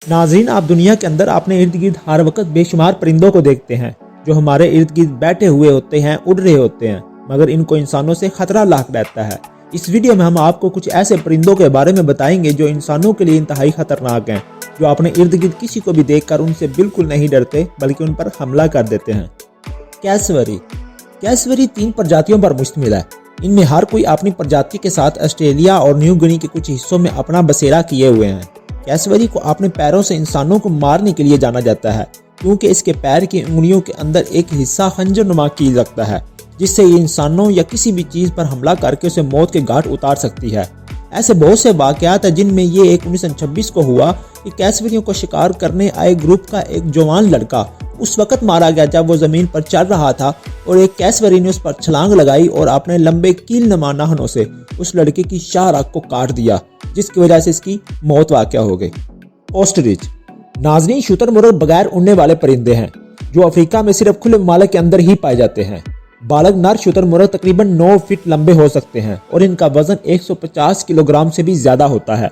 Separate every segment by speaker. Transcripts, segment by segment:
Speaker 1: नाज़रीन, आप दुनिया के अंदर अपने इर्द गिर्द हर वक्त बेशुमार परिंदों को देखते हैं जो हमारे इर्द गिर्द बैठे हुए होते हैं, उड़ रहे होते हैं, मगर इनको इंसानों से खतरा लाक रहता है। इस वीडियो में हम आपको कुछ ऐसे परिंदों के बारे में बताएंगे जो इंसानों के लिए इंतहाई खतरनाक हैं, जो अपने इर्द गिर्द किसी को भी देखकर उनसे बिल्कुल नहीं डरते बल्कि उन पर हमला कर देते हैं। कैसवरी 3 प्रजातियों पर मुश्तमिल है। इनमें हर कोई अपनी प्रजाति के साथ ऑस्ट्रेलिया और न्यू गिनी के कुछ हिस्सों में अपना बसेरा किए हुए हैं। कैसवरी को अपने पैरों से इंसानों को मारने के लिए जाना जाता है, क्योंकि इसके पैर की उंगलियों के अंदर एक हिस्सा खंजर नुमा कील रखता है, जिससे ये इंसानों या किसी भी चीज़ पर हमला करके उसे मौत के घाट उतार सकती है। ऐसे बहुत से वाक़यात हैं जिनमें ये एक 1926 को हुआ कि कैसवरियों को शिकार करने आए ग्रुप का एक जवान लड़का उस वक्त मारा गया जब वो ज़मीन पर चल रहा था और एक कैसवरी ने उस पर छलांग लगाई और अपने लंबे कील नुमा नाखूनों से उस लड़के की शाहराख को काट दिया, जिसकी वजह से इसकी मौत वाक़या हो गई। ऑस्ट्रिच नाज़रीन, शुतुरमुर्ग बगैर उड़ने वाले परिंदे हैं जो अफ्रीका में सिर्फ खुले ममालिक के अंदर ही पाए जाते हैं। बालग नर शुतुरमुर्ग तकरीबन 9 फीट लंबे हो सकते हैं और इनका वजन 150 किलोग्राम से भी ज्यादा होता है।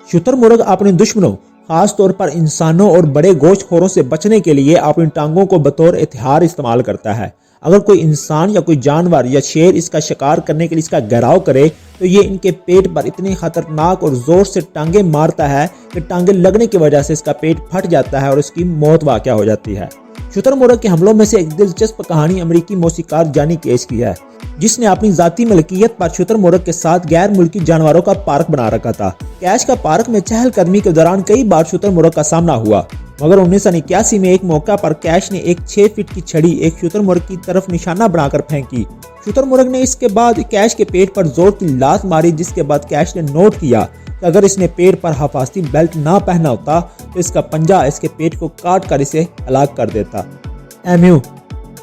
Speaker 1: शुतुरमुर्ग अपने दुश्मनों, खास तौर पर इंसानों और बड़े गोश्तखोरों से बचने के लिए अपनी टांगों को बतौर हथियार इस्तेमाल करता है। अगर कोई इंसान या कोई जानवर या शेर इसका शिकार करने के लिए इसका घेराव करे तो ये इनके पेट पर इतनी खतरनाक और जोर से टांगे मारता है कि टांगे लगने की वजह से इसका पेट फट जाता है और इसकी मौत वाक़या हो जाती है। शुतुरमुर्ग के हमलों में से एक दिलचस्प कहानी अमेरिकी मौसीकार जॉनी कैश की है, जिसने अपनी जाती मलकियत पर शुतुरमुर्ग के साथ गैर मुल्की जानवरों का पार्क बना रखा था। कैश का पार्क में चहलकदमी के दौरान कई बार शुतुरमुर्ग का सामना हुआ, मगर 1981 में एक मौका पर कैश ने एक 6 फीट की छड़ी एक शुतुरमुर्ग की तरफ निशाना बनाकर फेंकी। शुतुरमुर्ग ने इसके बाद कैश के पेट पर जोर की लात मारी, जिसके बाद कैश ने नोट किया कि अगर इसने पेट पर हिफाजती बेल्ट ना पहना होता तो इसका पंजा इसके पेट को काट कर इसे हलाक कर देता। एम्यू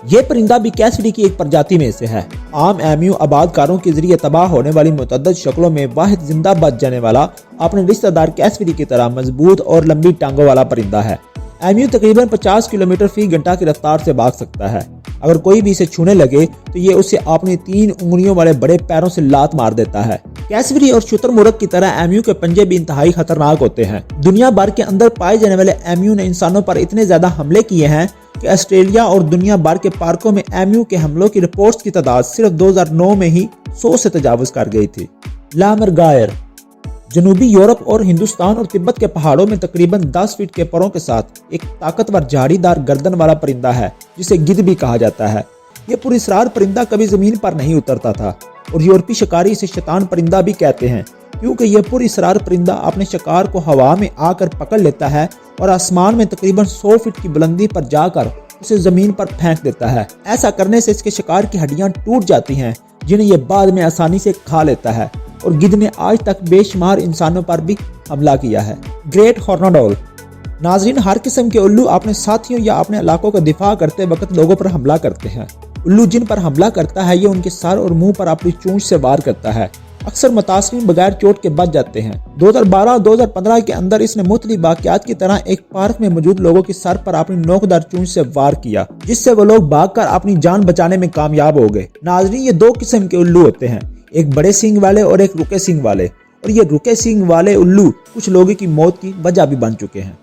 Speaker 1: ये परिंदा भी कैसवरी की एक प्रजाति में से है। आम एम्यू आबादकारों के जरिए तबाह होने वाली मुतअद्दिद शक्लों में वाहिद जिंदा बच जाने वाला अपने रिश्तेदार कैसवरी की तरह मजबूत और लंबी टांगों वाला परिंदा है। एम्यू तकरीबन 50 किलोमीटर फी घंटा की रफ्तार से भाग सकता है। अगर कोई भी इसे छूने लगे तो ये उसे अपनी 3 उंगलियों वाले बड़े पैरों से लात मार देता है। कैसवरी और शुतुरमुर्ग की तरह एम्यू के पंजे भी इंतहाई खतरनाक होते हैं। दुनिया भर के अंदर पाए जाने वाले एम्यू ने इंसानों पर इतने ज्यादा हमले किए हैं कि ऑस्ट्रेलिया और दुनिया भर के पार्कों में एम्यू के हमलों की रिपोर्ट्स की तादाद सिर्फ 2009 में ही 100 से तजावुज कर गई थी। लामरगायर जनूबी यूरोप और हिंदुस्तान और तिब्बत के पहाड़ों में तकरीबन 10 फीट के परों के साथ एक ताकतवर झाड़ीदार गर्दन वाला परिंदा है, जिसे गिद्ध भी कहा जाता है। ये पुरस्रार परिंदा कभी जमीन पर नहीं उतरता था और यूरोपी शिकारी इसे शैतान परिंदा भी कहते हैं, क्योंकि यह पुरस्रार परिंदा अपने शिकार को हवा में आकर पकड़ लेता है और आसमान में तकरीबन 100 फीट की बुलंदी पर जाकर उसे जमीन पर फेंक देता है। ऐसा करने से इसके शिकार की हड्डियां टूट जाती हैं, जिन्हें यह बाद में आसानी से खा लेता है। और गिद्ध ने आज तक बेशुमार इंसानों पर भी हमला किया है। ग्रेट हॉर्नड ऑल नाज़रीन, हर किस्म के उल्लू अपने साथियों या अपने इलाकों का दिफा करते वक्त लोगों पर हमला करते हैं। उल्लू जिन पर हमला करता है ये उनके सर और मुंह पर अपनी चोंच से वार करता है। अक्सर मुतासिरीन बगैर चोट के बच जाते हैं। 2012 और 2015 के अंदर इसने मुख्तलिफ वाक़यात की तरह एक पार्क में मौजूद लोगों के सर पर अपनी नोकदार चोंच से वार किया, जिससे वो लोग भागकर अपनी जान बचाने में कामयाब हो गए। नाज़रीन, ये 2 किस्म के उल्लू होते हैं, एक बड़े सींग वाले और एक रुके सींग वाले, और ये रुके सींग वाले उल्लू कुछ लोगों की मौत की वजह भी बन चुके हैं।